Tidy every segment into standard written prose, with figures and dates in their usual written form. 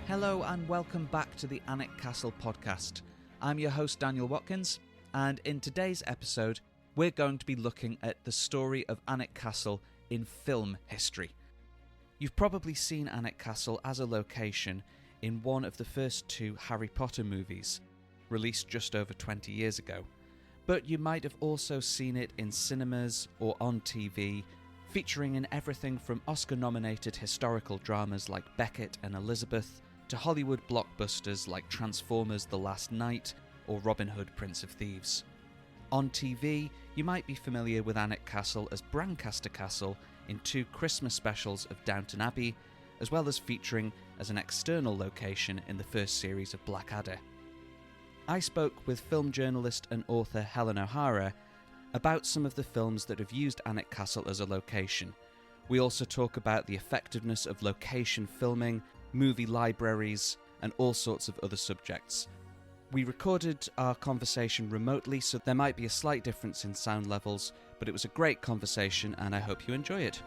Hello and welcome back to the Alnwick Castle Podcast. I'm your host Daniel Watkins, and in today's episode we're going to be looking at the story of Alnwick Castle in film history. You've probably seen Alnwick Castle as a location in one of the first two Harry Potter movies, released just over 20 years ago. But you might have also seen it in cinemas or on TV, featuring in everything from Oscar-nominated historical dramas like Beckett and Elizabeth, to Hollywood blockbusters like Transformers: The Last Knight or Robin Hood: Prince of Thieves. On TV, you might be familiar with Alnwick Castle as Brancaster Castle in two Christmas specials of Downton Abbey, as well as featuring as an external location in the first series of Blackadder. I spoke with film journalist and author Helen O'Hara about some of the films that have used Alnwick Castle as a location. We also talk about the effectiveness of location filming, movie libraries, and all sorts of other subjects. We recorded our conversation remotely, so there might be a slight difference in sound levels, but it was a great conversation and I hope you enjoy it.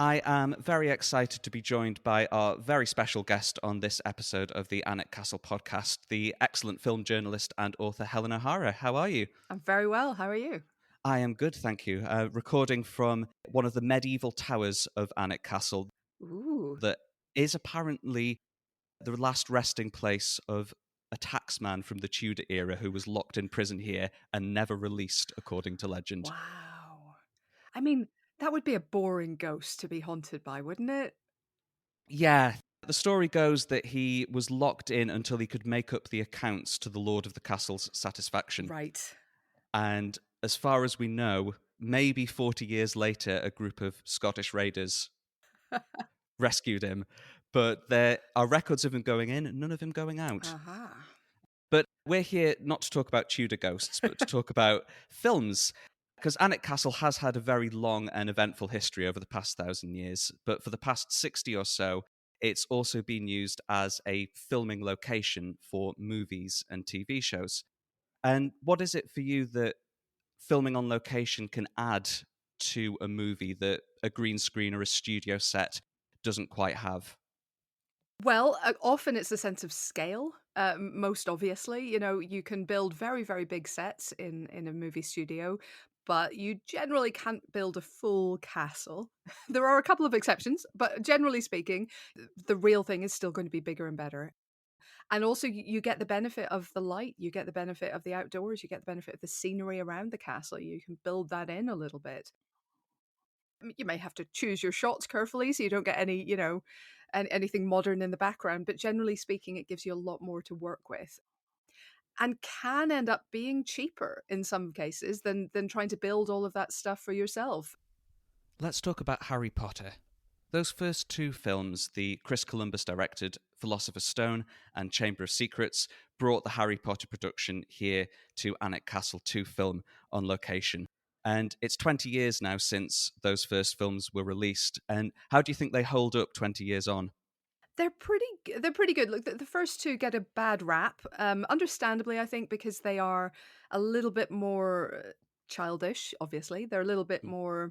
I am very excited to be joined by our very special guest on this episode of the Alnwick Castle Podcast, the excellent film journalist and author Helen O'Hara. How are you? I'm very well. How are you? I am good, thank you. Recording from one of the medieval towers of Alnwick Castle. Ooh. That is apparently the last resting place of a taxman from the Tudor era who was locked in prison here and never released, according to legend. Wow. I mean, that would be a boring ghost to be haunted by, wouldn't it? Yeah. The story goes that he was locked in until he could make up the accounts to the Lord of the Castle's satisfaction. Right. And as far as we know, maybe 40 years later, a group of Scottish raiders rescued him. But there are records of him going in, none of him going out. Uh-huh. But we're here not to talk about Tudor ghosts, but to talk about films. Because Alnwick Castle has had a very long and eventful history over the past 1,000 years, but for the past 60 or so, it's also been used as a filming location for movies and TV shows. And what is it for you that filming on location can add to a movie that a green screen or a studio set doesn't quite have? Well, often it's a sense of scale. Most obviously, you can build very, very big sets in a movie studio, but you generally can't build a full castle. There are a couple of exceptions, but generally speaking, the real thing is still going to be bigger and better. And also, you get the benefit of the light, you get the benefit of the outdoors, you get the benefit of the scenery around the castle. You can build that in a little bit. I mean, you may have to choose your shots carefully so you don't get any, anything modern in the background. But generally speaking, it gives you a lot more to work with, and can end up being cheaper in some cases than trying to build all of that stuff for yourself. Let's talk about Harry Potter. Those first two films, the Chris Columbus-directed Philosopher's Stone and Chamber of Secrets, brought the Harry Potter production here to Alnwick Castle to film on location. And it's 20 years now since those first films were released. And how do you think they hold up 20 years on? They're pretty good. Look, the first two get a bad rap, understandably, I think, because they are a little bit more childish. Obviously, they're a little bit more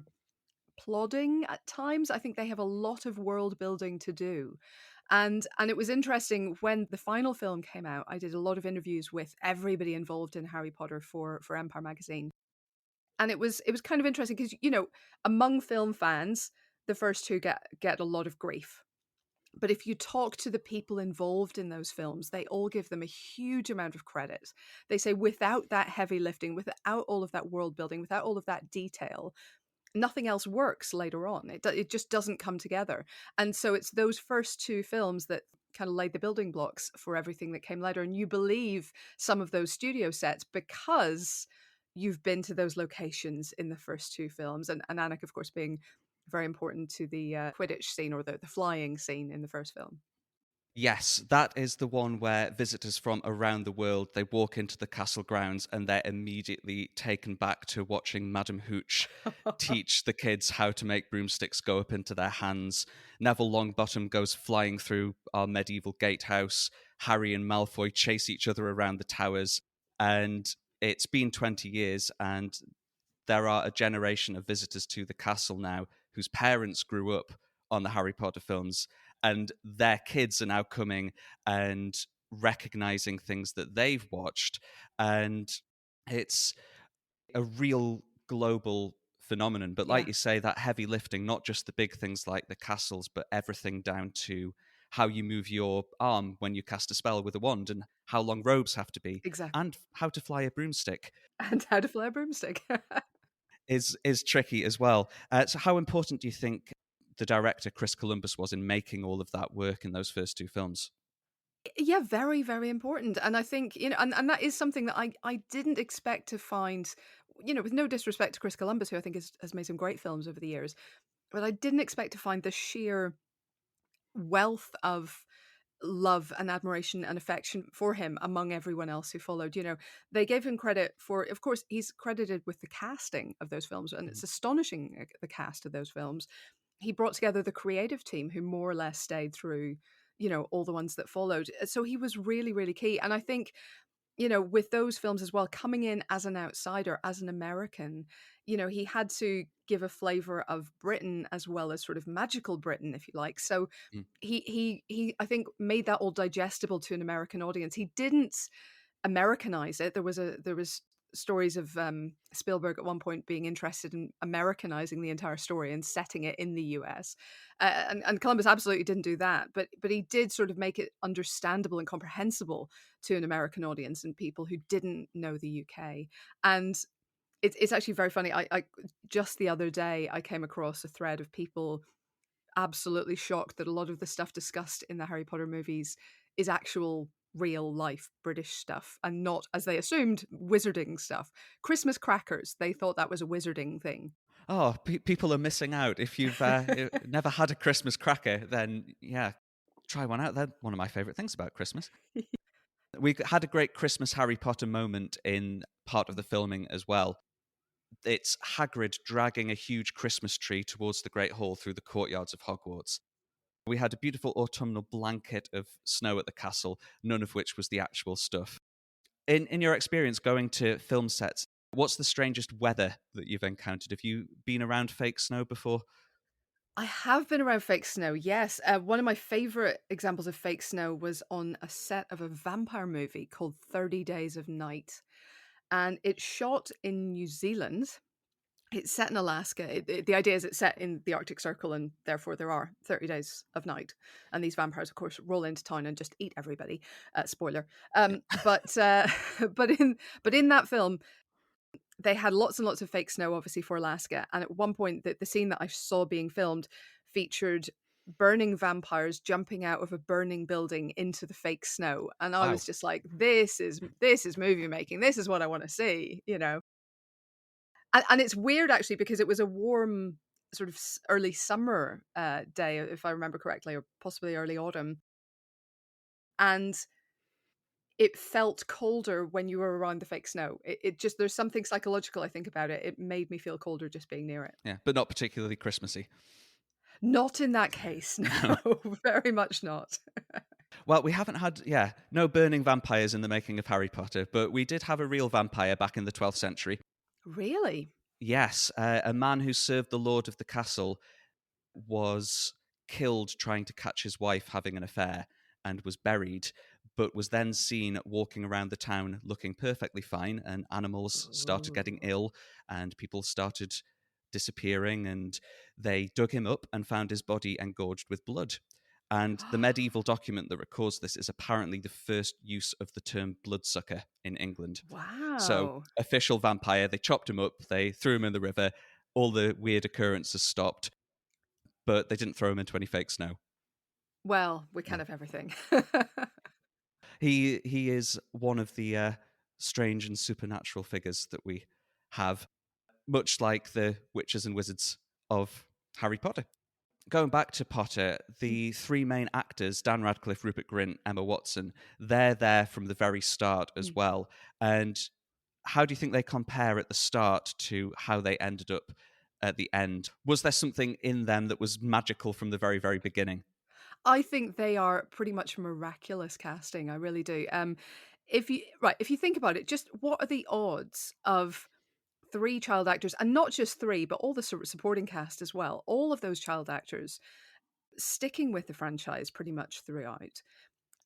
plodding at times. I think they have a lot of world building to do. And it was interesting when the final film came out. I did a lot of interviews with everybody involved in Harry Potter for Empire magazine. And it was kind of interesting because, among film fans, the first two get a lot of grief. But if you talk to the people involved in those films, they all give them a huge amount of credit. They say without that heavy lifting, without all of that world building, without all of that detail, nothing else works later on. It just doesn't come together. And so it's those first two films that kind of laid the building blocks for everything that came later. And you believe some of those studio sets because you've been to those locations in the first two films. And Alnwick, of course, being very important to the Quidditch scene or the flying scene in the first film. Yes, that is the one where visitors from around the world, they walk into the castle grounds and they're immediately taken back to watching Madam Hooch teach the kids how to make broomsticks go up into their hands. Neville Longbottom goes flying through our medieval gatehouse. Harry and Malfoy chase each other around the towers. And it's been 20 years, and there are a generation of visitors to the castle now whose parents grew up on the Harry Potter films, and their kids are now coming and recognizing things that they've watched. And it's a real global phenomenon. But like Yeah, you say, that heavy lifting, not just the big things like the castles, but everything down to how you move your arm when you cast a spell with a wand, and how long robes have to be, exactly. and how to fly a broomstick And how to fly a broomstick. is tricky as well. So how important do you think the director Chris Columbus was in making all of that work in those first two films? Yeah, very, very important. And I think, and that is something that I didn't expect to find, with no disrespect to Chris Columbus, who I think has made some great films over the years, but I didn't expect to find the sheer wealth of love and admiration and affection for him among everyone else who followed. They gave him credit for, of course, he's credited with the casting of those films, and it's astonishing, the cast of those films. He brought together the creative team who more or less stayed through, all the ones that followed. So he was really, really key. And I think, with those films as well, coming in as an outsider, as an American, he had to give a flavor of Britain as well as sort of magical Britain, if you like. So Mm. he I think made that all digestible to an American audience. He didn't Americanize it. There was stories of Spielberg at one point being interested in Americanizing the entire story and setting it in the US, and Columbus absolutely didn't do that. But he did sort of make it understandable and comprehensible to an American audience and people who didn't know the UK. And it's actually very funny. I just the other day I came across a thread of people absolutely shocked that a lot of the stuff discussed in the Harry Potter movies is actual real life British stuff and not, as they assumed, wizarding stuff. Christmas crackers, they thought that was a wizarding thing. Oh, people are missing out. If you've never had a Christmas cracker, then yeah, try one out. They're one of my favorite things about Christmas. We had a great Christmas Harry Potter moment in part of the filming as well. It's Hagrid dragging a huge Christmas tree towards the Great Hall through the courtyards of Hogwarts. We had a beautiful autumnal blanket of snow at the castle, none of which was the actual stuff. In your experience going to film sets, what's the strangest weather that you've encountered? Have you been around fake snow before? I have been around fake snow, yes. One of my favorite examples of fake snow was on a set of a vampire movie called 30 Days of Night. And it's shot in New Zealand. It's set in Alaska. The idea is it's set in the Arctic Circle, and therefore there are 30 days of night. And these vampires, of course, roll into town and just eat everybody. Spoiler. But but in that film, they had lots and lots of fake snow, obviously, for Alaska. And at one point, the scene that I saw being filmed featured burning vampires jumping out of a burning building into the fake snow. And I Wow. was just like, this is movie making. This is what I want to see. And it's weird actually because it was a warm sort of early summer day, if I remember correctly, or possibly early autumn, and it felt colder when you were around the fake snow. It just, there's something psychological I think about it. It made me feel colder just being near it. Yeah, but not particularly Christmassy. Not in that case, No. no, very much not. Well, we haven't had, no burning vampires in the making of Harry Potter, but we did have a real vampire back in the 12th century. Really? Yes, a man who served the lord of the castle was killed trying to catch his wife having an affair and was buried, but was then seen walking around the town looking perfectly fine, and animals started getting Ooh. ill and people started disappearing, and they dug him up and found his body engorged with blood. And the medieval document that records this is apparently the first use of the term bloodsucker in England. So, Wow. official vampire, they chopped him up, they threw him in the river, all the weird occurrences stopped, but they didn't throw him into any fake snow. Well, we Yeah. can have everything. He is one of the strange and supernatural figures that we have, much like the witches and wizards of Harry Potter. going back to Potter, the three main actors, Dan Radcliffe, Rupert Grint, Emma Watson, they're there from the very start as well. And how do you think they compare at the start to how they ended up at the end? Was there something in them that was magical from the very, very beginning? I think they are pretty much miraculous casting. I really do. If you think about it, just what are the odds of three child actors, and not just three, but all the sort of supporting cast as well, all of those child actors sticking with the franchise pretty much throughout,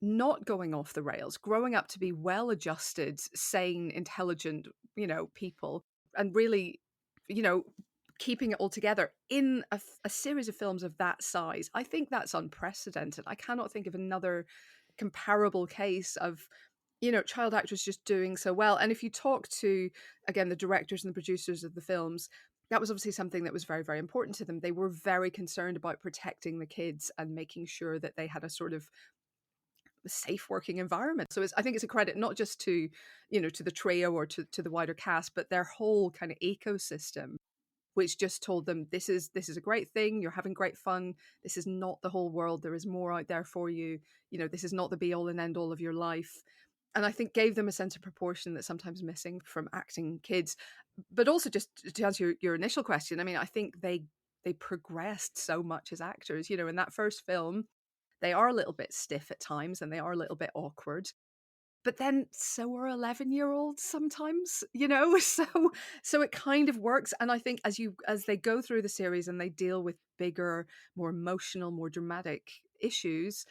not going off the rails, growing up to be well-adjusted, sane, intelligent, people, and really, you know, keeping it all together in a series of films of that size. I think that's unprecedented. I cannot think of another comparable case of child actors just doing so well. And if you talk to, again, the directors and the producers of the films, that was obviously something that was very, very important to them. They were very concerned about protecting the kids and making sure that they had a sort of safe working environment. So I think it's a credit not just to, to the trio or to the wider cast, but their whole kind of ecosystem, which just told them this is a great thing. You're having great fun. This is not the whole world. There is more out there for you. This is not the be all and end all of your life. And I think gave them a sense of proportion that's sometimes missing from acting kids. But also, just to answer your initial question, I mean, I think they progressed so much as actors. In that first film, they are a little bit stiff at times and they are a little bit awkward. But then so are 11-year-olds sometimes, so it kind of works. And I think as they go through the series and they deal with bigger, more emotional, more dramatic issues,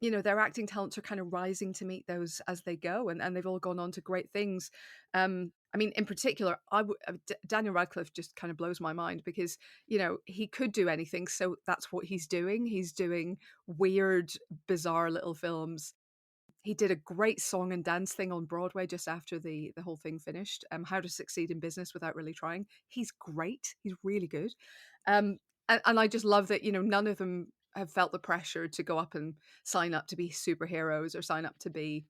their acting talents are kind of rising to meet those as they go, and they've all gone on to great things. I mean, in particular, Daniel Radcliffe just kind of blows my mind because, he could do anything. So that's what he's doing. He's doing weird, bizarre little films. He did a great song and dance thing on Broadway just after the whole thing finished. How to Succeed in Business Without Really Trying. He's great. He's really good. And I just love that, none of them have felt the pressure to go up and sign up to be superheroes or sign up to be,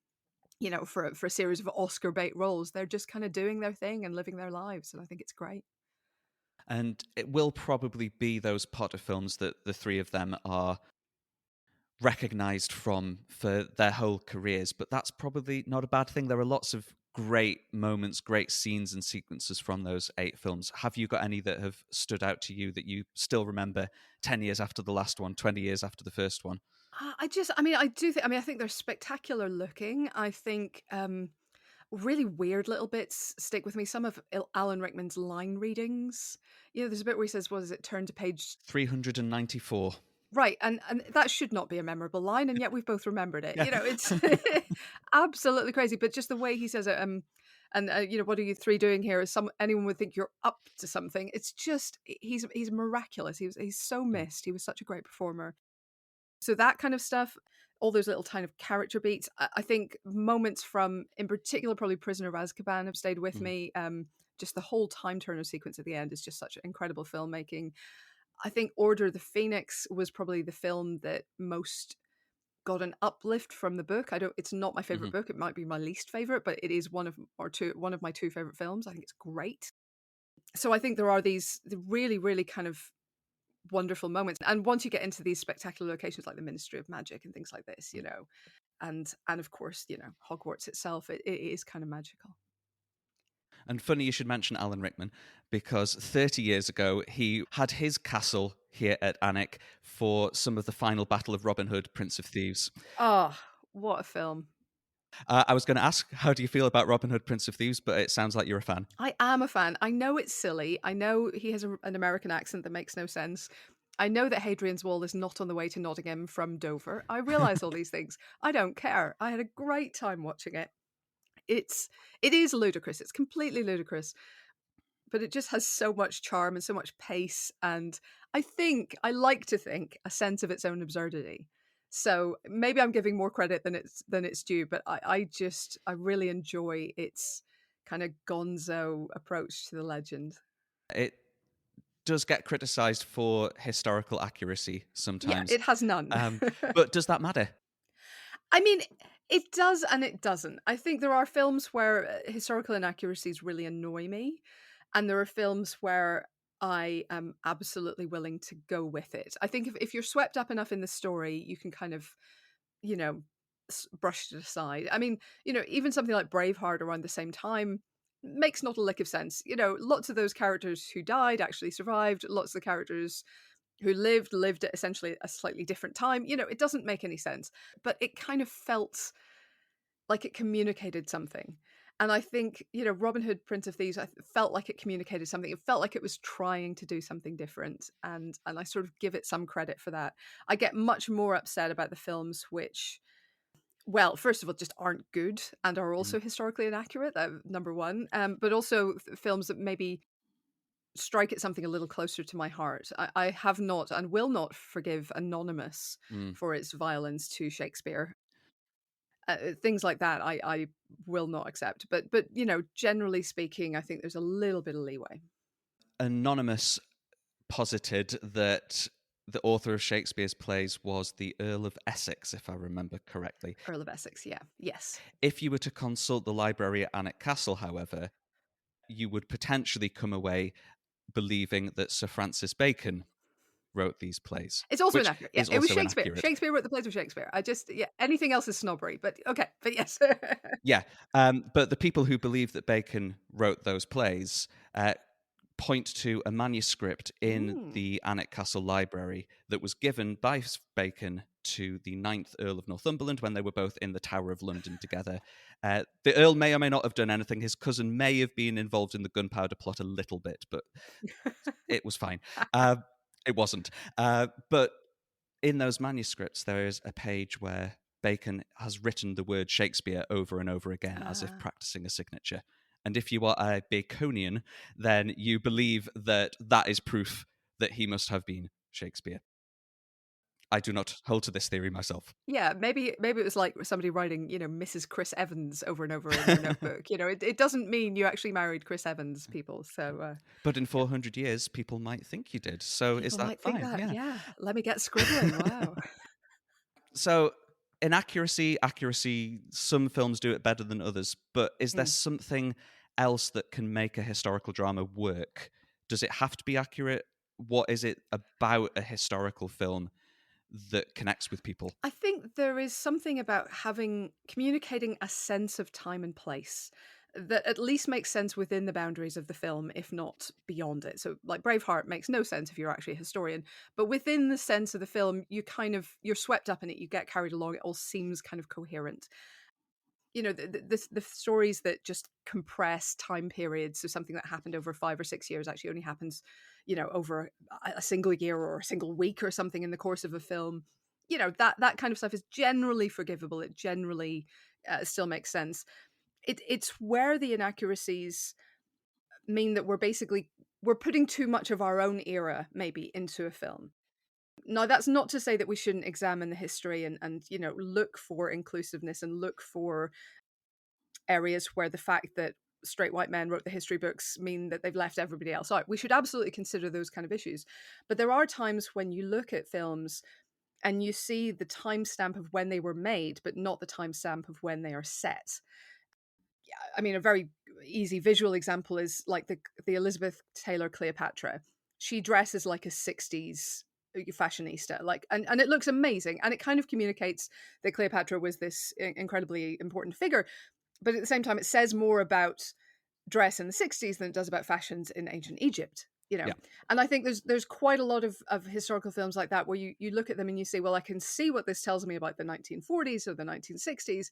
for a series of Oscar bait roles. They're just kind of doing their thing and living their lives. And I think it's great. And it will probably be those Potter films that the three of them are recognized from for their whole careers, but that's probably not a bad thing. There are lots of great moments, great scenes and sequences from those 8 films. Have you got any that have stood out to you that you still remember 10 years after the last one, 20 years after the first one? I think they're spectacular looking. I think really weird little bits stick with me. Some of Alan Rickman's line readings. There's a bit where he says, "What is it? Turn to page 394." Right, and that should not be a memorable line, and yet we've both remembered it. Yeah. It's absolutely crazy. But just the way he says it, what are you three doing here? Anyone would think you're up to something. It's just he's miraculous. He's so missed. He was such a great performer. So that kind of stuff, all those little kind of character beats. I think moments from, in particular, probably Prisoner of Azkaban have stayed with me. Just the whole time turner sequence at the end is just such incredible filmmaking. I think Order of the Phoenix was probably the film that most got an uplift from the book. It's not my favorite book. It might be my least favorite, but it is one of my 2 favorite films. I think it's great. So I think there are the really, really kind of wonderful moments. And once you get into these spectacular locations like the Ministry of Magic and things like this, and of course, Hogwarts itself, it is kind of magical. And funny you should mention Alan Rickman, because 30 years ago, he had his castle here at Alnwick for some of the final battle of Robin Hood, Prince of Thieves. Oh, what a film. I was going to ask, how do you feel about Robin Hood, Prince of Thieves? But it sounds like you're a fan. I am a fan. I know it's silly. I know he has an American accent that makes no sense. I know that Hadrian's Wall is not on the way to Nottingham from Dover. I realise all these things. I don't care. I had a great time watching it. It is ludicrous. It's completely ludicrous. But it just has so much charm and so much pace. And I like to think, a sense of its own absurdity. So maybe I'm giving more credit than it's due, but I really enjoy its kind of gonzo approach to the legend. It does get criticised for historical accuracy sometimes. Yeah, it has none. But does that matter? I mean, it does and it doesn't. I think there are films where historical inaccuracies really annoy me. And there are films where I am absolutely willing to go with it. I think if you're swept up enough in the story, you can kind of, you know, brush it aside. I mean, even something like Braveheart around the same time makes not a lick of sense. Lots of those characters who died actually survived. Lots of the characters who lived at essentially a slightly different time. It doesn't make any sense, but it kind of felt like it communicated something. And I think, Robin Hood, Prince of Thieves, I felt like it communicated something. It felt like it was trying to do something different. And I sort of give it some credit for that. I get much more upset about the films which, well, first of all, just aren't good and are also historically inaccurate, number one. But also films that maybe strike at something a little closer to my heart. I have not and will not forgive Anonymous for its violence to Shakespeare. Things like that I will not accept. But generally speaking, I think there's a little bit of leeway. Anonymous posited that the author of Shakespeare's plays was the Earl of Essex, if I remember correctly. Earl of Essex, yeah. Yes. If you were to consult the library at Alnwick Castle, however, you would potentially come away believing that Sir Francis Bacon wrote these plays. It's also inaccurate. Yeah, it was Shakespeare. Inaccurate. Shakespeare wrote the plays of Shakespeare. Anything else is snobbery, but okay, but yes. Yeah, but the people who believe that Bacon wrote those plays point to a manuscript in the Alnwick Castle library that was given by Bacon to the 9th Earl of Northumberland when they were both in the Tower of London together. The Earl may or may not have done anything. His cousin may have been involved in the gunpowder plot a little bit, but it was fine. It wasn't. But in those manuscripts, there is a page where Bacon has written the word Shakespeare over and over again as if practicing a signature. And if you are a Baconian, then you believe that that is proof that he must have been Shakespeare. I do not hold to this theory myself. Yeah, maybe it was like somebody writing, Mrs. Chris Evans over and over in their notebook. It doesn't mean you actually married Chris Evans, people. So, but in 400 years, people might think you did. So is that fine? Yeah. Let me get scribbling. Wow. So inaccuracy, accuracy, some films do it better than others, but is there something else that can make a historical drama work? Does it have to be accurate? What is it about a historical film that connects with people? I think there is something about communicating a sense of time and place that at least makes sense within the boundaries of the film, if not beyond it. So like Braveheart makes no sense if you're actually a historian, but within the sense of the film, you're swept up in it, you get carried along, it all seems kind of coherent. The stories that just compress time periods, so something that happened over 5 or 6 years actually only happens, over a single year or a single week or something in the course of a film. That kind of stuff is generally forgivable. It generally still makes sense. It's where the inaccuracies mean that we're putting too much of our own era maybe into a film. Now, that's not to say that we shouldn't examine the history and look for inclusiveness and look for areas where the fact that straight white men wrote the history books mean that they've left everybody else out. We should absolutely consider those kind of issues. But there are times when you look at films and you see the timestamp of when they were made, but not the timestamp of when they are set. I mean, a very easy visual example is like the Elizabeth Taylor Cleopatra. She dresses like a 60s fashionista, and it looks amazing, and it kind of communicates that Cleopatra was this incredibly important figure, but at the same time it says more about dress in the 60s than it does about fashions in ancient Egypt. Yeah. And I think there's quite a lot of historical films like that where you look at them and you say, well, I can see what this tells me about the 1940s or the 1960s.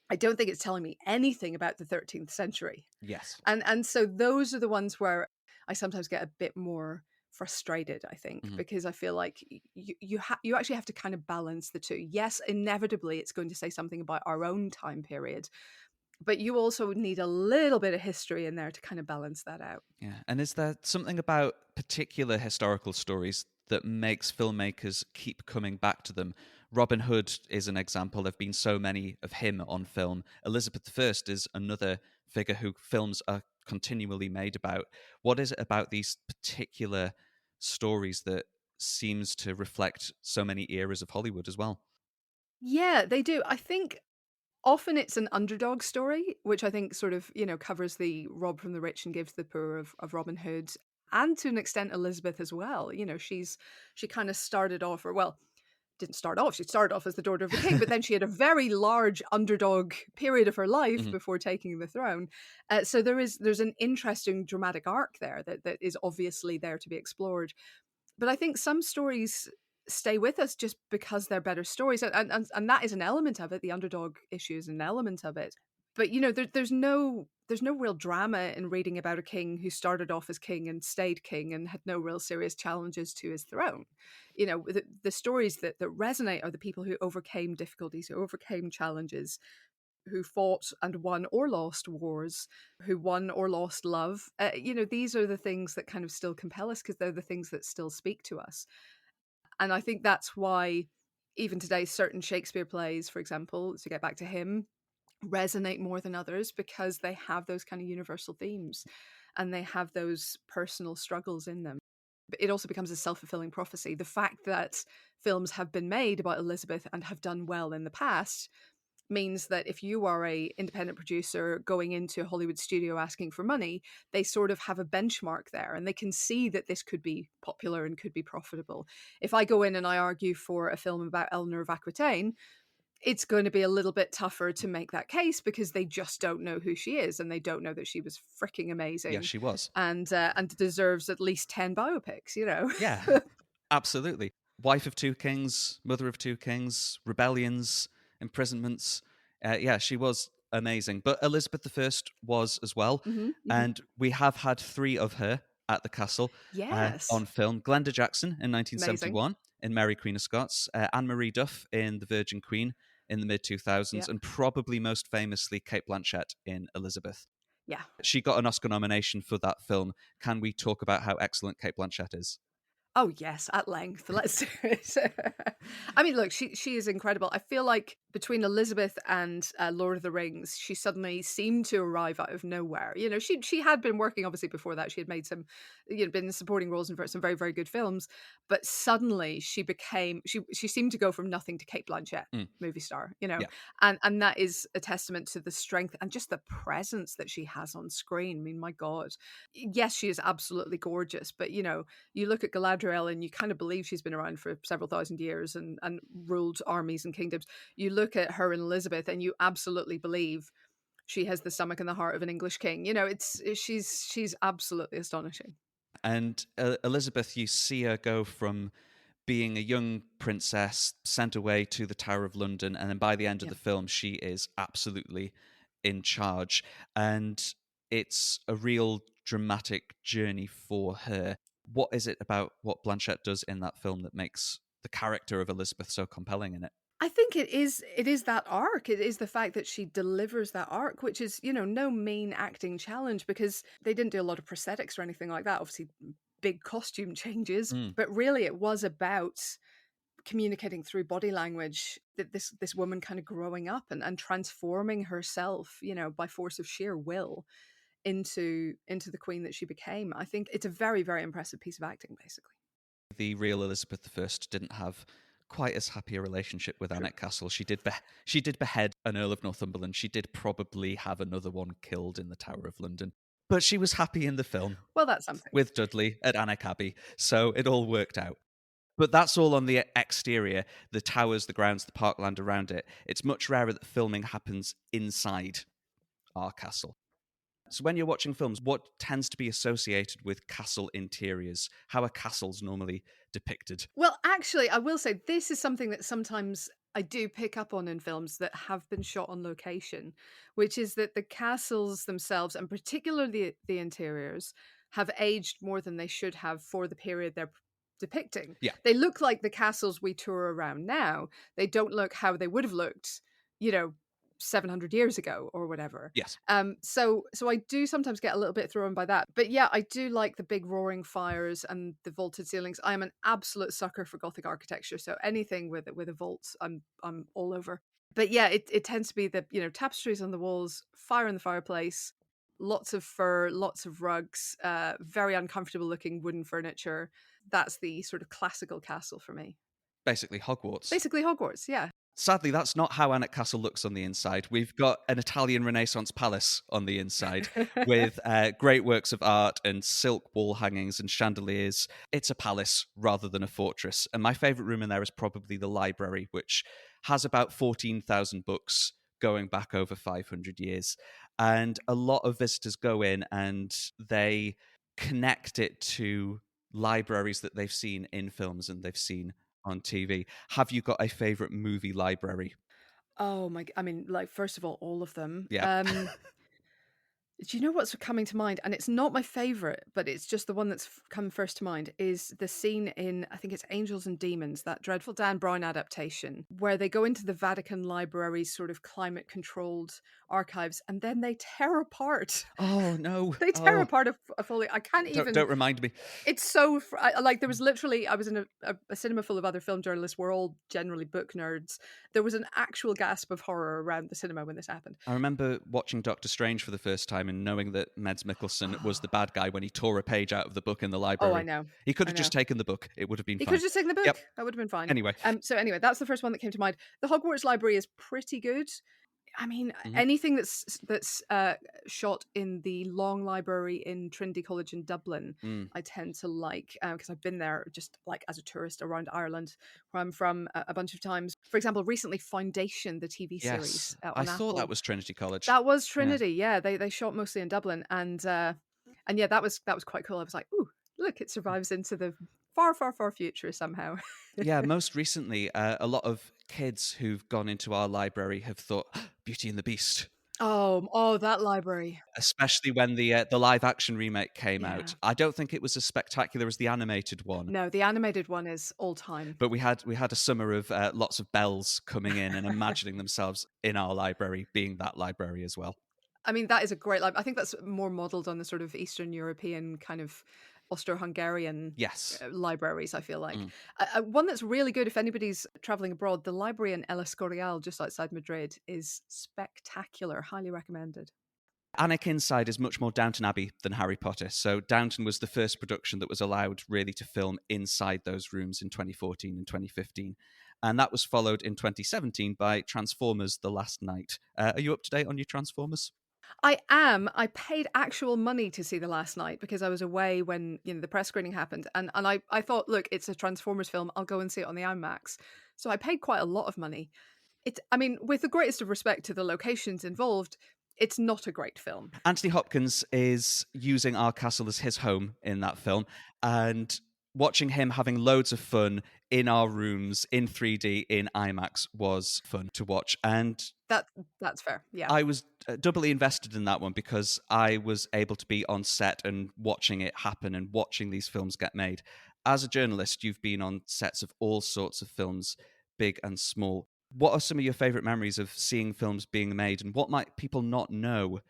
I don't think it's telling me anything about the 13th century. Yes. And so those are the ones where I sometimes get a bit more frustrated, I think, because I feel like you actually have to kind of balance the two. Yes, inevitably it's going to say something about our own time period, but you also need a little bit of history in there to kind of balance that out. Yeah. And is there something about particular historical stories that makes filmmakers keep coming back to them? Robin Hood is an example. There have been so many of him on film. Elizabeth I is another figure who films are continually made about. What is it about these particular stories that seems to reflect so many eras of Hollywood as well? Yeah, they do. I think often it's an underdog story, which I think sort of, covers the rob from the rich and give to the poor of Robin Hood. and to an extent Elizabeth as well. She kind of started off, or well, didn't start off. She started off as the daughter of a king, but then she had a very large underdog period of her life before taking the throne. So there's an interesting dramatic arc there that is obviously there to be explored. But I think some stories stay with us just because they're better stories, and that is an element of it. The underdog issue is an element of it. But there's no real drama in reading about a king who started off as king and stayed king and had no real serious challenges to his throne. The stories that resonate are the people who overcame difficulties, who overcame challenges, who fought and won or lost wars, who won or lost love. These are the things that kind of still compel us because they're the things that still speak to us. And I think that's why even today, certain Shakespeare plays, for example, to get back to him, resonate more than others because they have those kind of universal themes and they have those personal struggles in them. But it also becomes a self-fulfilling prophecy. The fact that films have been made about Elizabeth and have done well in the past means that if you are a independent producer going into a Hollywood studio asking for money, they sort of have a benchmark there and they can see that this could be popular and could be profitable. If I go in and I argue for a film about Eleanor of Aquitaine, it's going to be a little bit tougher to make that case because they just don't know who she is and they don't know that she was freaking amazing. Yeah, she was. And deserves at least 10 biopics, Yeah, absolutely. Wife of two kings, mother of two kings, rebellions, imprisonments. Yeah, she was amazing. But Elizabeth I was as well. And we have had 3 of her at the castle on film. Glenda Jackson in 1971 in Mary Queen of Scots, Anne-Marie Duff in The Virgin Queen in the mid-2000s, and probably most famously Cate Blanchett in Elizabeth. Yeah. She got an Oscar nomination for that film. Can we talk about how excellent Cate Blanchett is? Oh, yes, at length. Let's do it. I mean, look, she is incredible. I feel like between Elizabeth and Lord of the Rings, she suddenly seemed to arrive out of nowhere. She had been working, obviously, before that. She had made some, been in supporting roles in some very, very good films. But suddenly she seemed to go from nothing to Cate Blanchett, movie star, and that is a testament to the strength and just the presence that she has on screen. I mean, my God. Yes, she is absolutely gorgeous, but, you look at Galadriel and you kind of believe she's been around for several thousand years and ruled armies and kingdoms. You look at her and Elizabeth and you absolutely believe she has the stomach and the heart of an English king. She's absolutely astonishing. And Elizabeth, you see her go from being a young princess sent away to the Tower of London, and then by the end of the film, she is absolutely in charge. And it's a real dramatic journey for her. What is it about what Blanchett does in that film that makes the character of Elizabeth so compelling in it? I think it is that arc. It is the fact that she delivers that arc, which is, no mean acting challenge because they didn't do a lot of prosthetics or anything like that. Obviously, big costume changes, but really it was about communicating through body language that this woman kind of growing up and transforming herself, by force of sheer will into the queen that she became. I think it's a very, very impressive piece of acting, basically. The real Elizabeth I didn't have quite as happy a relationship with Alnwick Castle. She did behead an Earl of Northumberland. She did probably have another one killed in the Tower of London. But she was happy in the film. Well, that's something. With Dudley at Alnwick Abbey. So it all worked out. But that's all on the exterior, the towers, the grounds, the parkland around it. It's much rarer that filming happens inside our castle. So when you're watching films, what tends to be associated with castle interiors? How are castles normally depicted? Well, actually, I will say this is something that sometimes I do pick up on in films that have been shot on location, which is that the castles themselves, and particularly the interiors, have aged more than they should have for the period they're depicting. Yeah. They look like the castles we tour around now. They don't look how they would have looked, 700 years ago or whatever. Yes. So I do sometimes get a little bit thrown by that. But yeah, I do like the big roaring fires and the vaulted ceilings. I am an absolute sucker for Gothic architecture. So anything with a vault, I'm all over. But yeah, it tends to be the, tapestries on the walls, fire in the fireplace, lots of fur, lots of rugs, very uncomfortable looking wooden furniture. That's the sort of classical castle for me. Basically Hogwarts. Basically Hogwarts, yeah. Sadly, that's not how Alnwick Castle looks on the inside. We've got an Italian Renaissance palace on the inside with great works of art and silk wall hangings and chandeliers. It's a palace rather than a fortress. And my favourite room in there is probably the library, which has about 14,000 books going back over 500 years. And a lot of visitors go in and they connect it to libraries that they've seen in films and they've seen on TV. Have you got a favorite movie library? Oh my, I mean, like, first of all of them. Yeah. Do you know what's coming to mind? And it's not my favorite, but it's just the one that's come first to mind is the scene in, I think it's Angels and Demons, that dreadful Dan Brown adaptation, where they go into the Vatican Library's sort of climate controlled archives and then they tear apart. Oh, no. They tear apart a folio. I can't even. Don't remind me. It's so like there was literally, I was in a cinema full of other film journalists. We're all generally book nerds. There was an actual gasp of horror around the cinema when this happened. I remember watching Doctor Strange for the first time and knowing that Mads Mikkelsen was the bad guy when he tore a page out of the book in the library. Oh, I know. He could have just taken the book. It would have been fine. He could have just taken the book. Yep. That would have been fine. Anyway. So anyway, that's the first one that came to mind. The Hogwarts Library is pretty good. I mean, anything that's shot in the Long Library in Trinity College in Dublin, I tend to like, because I've been there just like as a tourist around Ireland, where I'm from, a bunch of times. For example, recently Foundation, the TV series. Yes, on I Apple. thought that was Trinity College. That was Trinity, yeah. They shot mostly in Dublin, and yeah, that was quite cool. I was like, ooh, look, it survives into the far, far, far future somehow. Yeah, most recently, a lot of kids who've gone into our library have thought, Beauty and the Beast. Oh, that library. Especially when the live action remake came out. I don't think it was as spectacular as the animated one. No, the animated one is all time. But we had a summer of lots of bells coming in and imagining themselves in our library, being that library as well. I mean, that is a great library. I think that's more modelled on the sort of Eastern European kind of Austro-Hungarian libraries, I feel like. One that's really good if anybody's travelling abroad, the library in El Escorial, just outside Madrid, is spectacular. Highly recommended. Alnwick Inside is much more Downton Abbey than Harry Potter. So Downton was the first production that was allowed really to film inside those rooms in 2014 and 2015. And that was followed in 2017 by Transformers: The Last Night. Are you up to date on your Transformers? I am. I paid actual money to see The Last Night because I was away when the press screening happened. And I thought, look, it's a Transformers film. I'll go and see it on the IMAX. So I paid quite a lot of money. I mean, with the greatest of respect to the locations involved, it's not a great film. Anthony Hopkins is using our castle as his home in that film. And watching him having loads of fun in our rooms in 3D in IMAX was fun to watch. And that's fair. Yeah. I was doubly invested in that one because I was able to be on set and watching it happen and watching these films get made. As a journalist, you've been on sets of all sorts of films, big and small. What are some of your favorite memories of seeing films being made, and what might people not know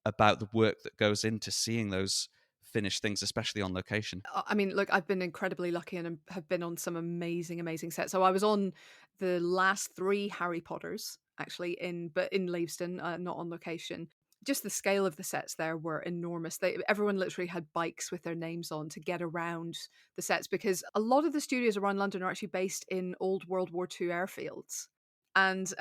about the work that goes into seeing those finished things, especially on location? I mean, look, I've been incredibly lucky and have been on some amazing sets. So I was on the last 3 Harry Potters, actually, but in Leavesden, not on location. Just the scale of the sets there were enormous. Everyone literally had bikes with their names on to get around the sets, because a lot of the studios around London are actually based in old World War II airfields. And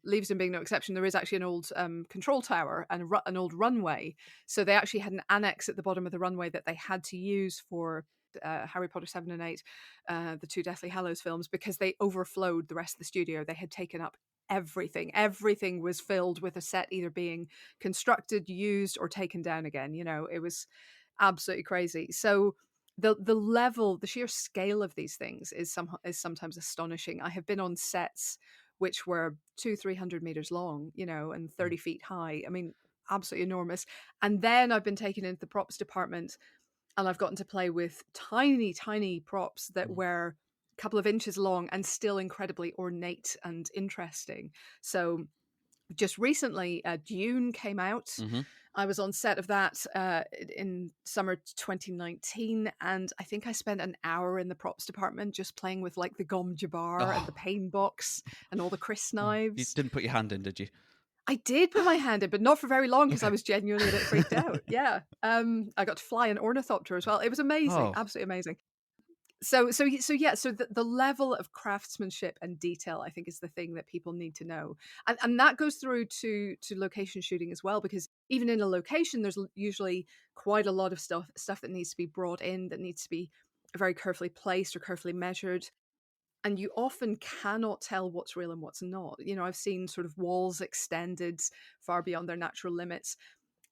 Leavesden being no exception, there is actually an old control tower and an old runway. So they actually had an annex at the bottom of the runway that they had to use for Harry Potter 7 and 8, the 2 Deathly Hallows films, because they overflowed the rest of the studio. They had taken up everything. Everything was filled with a set either being constructed, used, or taken down again. It was absolutely crazy. So the level, the sheer scale of these things is sometimes astonishing. I have been on sets which were 200-300 meters long, and 30 feet high. I mean, absolutely enormous. And then I've been taken into the props department, and I've gotten to play with tiny, tiny props that were a couple of inches long and still incredibly ornate and interesting. So just recently, Dune came out. I was on set of that in summer 2019, and I think I spent an hour in the props department just playing with like the Gom Jabbar and the pain box and all the Chris knives. You didn't put your hand in, did you? I did put my hand in, but not for very long because I was genuinely a bit freaked out. Yeah. I got to fly an ornithopter as well. It was amazing. Absolutely amazing. The level of craftsmanship and detail, I think, is the thing that people need to know, and that goes through to location shooting as well, because even in a location, there's usually quite a lot of stuff that needs to be brought in, that needs to be very carefully placed or carefully measured. And you often cannot tell what's real and what's not. I've seen sort of walls extended far beyond their natural limits.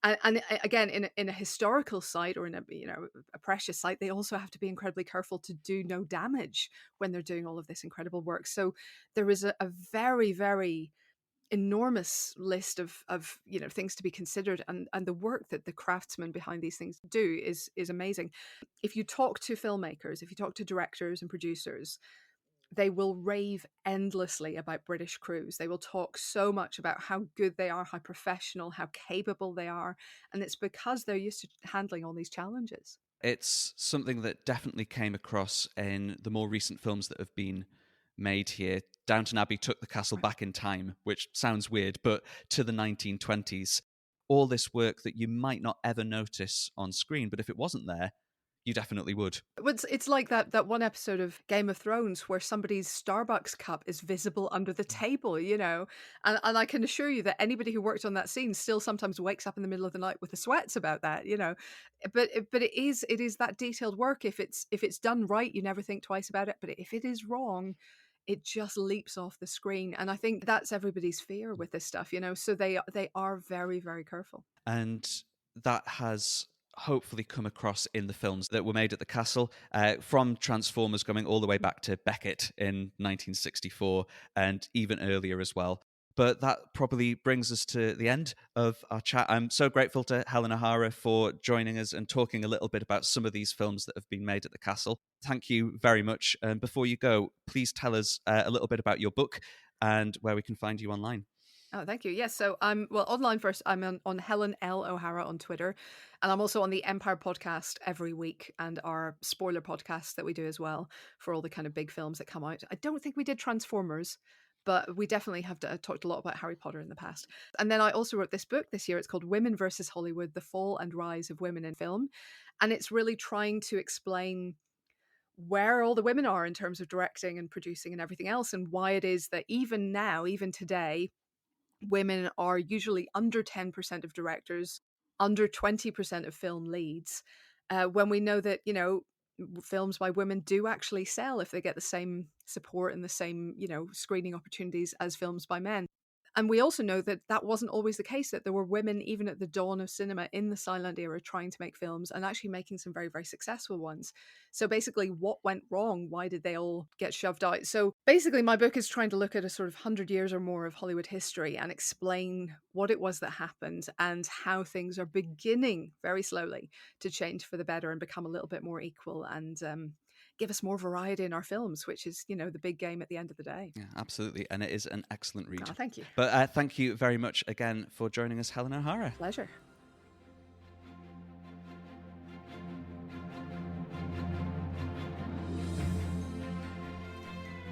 And again, in a historical site, or in a precious site, they also have to be incredibly careful to do no damage when they're doing all of this incredible work. So there is a very, very enormous list of things to be considered, and the work that the craftsmen behind these things do is amazing. If you talk to filmmakers, if you talk to directors and producers, they will rave endlessly about British crews. They will talk so much about how good they are, how professional, how capable they are. And it's because they're used to handling all these challenges. It's something that definitely came across in the more recent films that have been made here. Downton Abbey took the castle back in time, which sounds weird, but to the 1920s. All this work that you might not ever notice on screen, but if it wasn't there, you definitely would. It's like that one episode of Game of Thrones where somebody's Starbucks cup is visible under the table, and I can assure you that anybody who worked on that scene still sometimes wakes up in the middle of the night with the sweats about that, But it is that detailed work. If it's done right, you never think twice about it. But if it is wrong, it just leaps off the screen. And I think that's everybody's fear with this stuff, So they are very, very careful. And that has hopefully come across in the films that were made at the castle, from Transformers going all the way back to Beckett in 1964 and even earlier as well. But that probably brings us to the end of our chat. I'm so grateful to Helen O'Hara for joining us and talking a little bit about some of these films that have been made at the castle. Thank you very much. And before you go, please tell us a little bit about your book and where we can find you online. Oh, thank you. Yes. So I'm online first. I'm on Helen L. O'Hara on Twitter. And I'm also on the Empire podcast every week, and our spoiler podcast that we do as well for all the kind of big films that come out. I don't think we did Transformers, but we definitely have talked a lot about Harry Potter in the past. And then I also wrote this book this year. It's called Women versus Hollywood: The Fall and Rise of Women in Film. And it's really trying to explain where all the women are in terms of directing and producing and everything else, and why it is that even now, even today, women are usually under 10% of directors, under 20% of film leads, when we know that, films by women do actually sell if they get the same support and the same, screening opportunities as films by men. And we also know that that wasn't always the case, that there were women, even at the dawn of cinema in the silent era, trying to make films and actually making some very, very successful ones. So basically, what went wrong? Why did they all get shoved out? So basically, my book is trying to look at a sort of 100 years or more of Hollywood history and explain what it was that happened and how things are beginning very slowly to change for the better and become a little bit more equal, and give us more variety in our films, which is, the big game at the end of the day. Yeah, absolutely. And it is an excellent read. Oh, thank you. But thank you very much again for joining us, Helen O'Hara. Pleasure.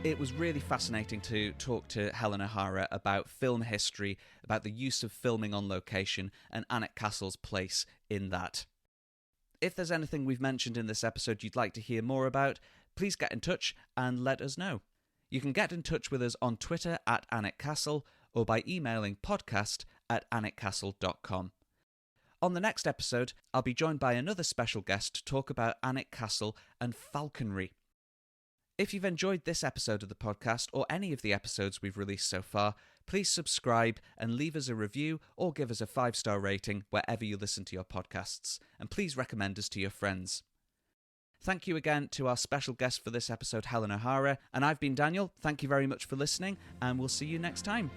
It was really fascinating to talk to Helen O'Hara about film history, about the use of filming on location, and Alnwick Castle's place in that. If there's anything we've mentioned in this episode you'd like to hear more about, please get in touch and let us know. You can get in touch with us on Twitter at Alnwick Castle or by emailing podcast@alnwickcastle.com. On the next episode, I'll be joined by another special guest to talk about Alnwick Castle and falconry. If you've enjoyed this episode of the podcast or any of the episodes we've released so far, please subscribe and leave us a review or give us a 5-star rating wherever you listen to your podcasts. And please recommend us to your friends. Thank you again to our special guest for this episode, Helen O'Hara. And I've been Daniel. Thank you very much for listening, and we'll see you next time.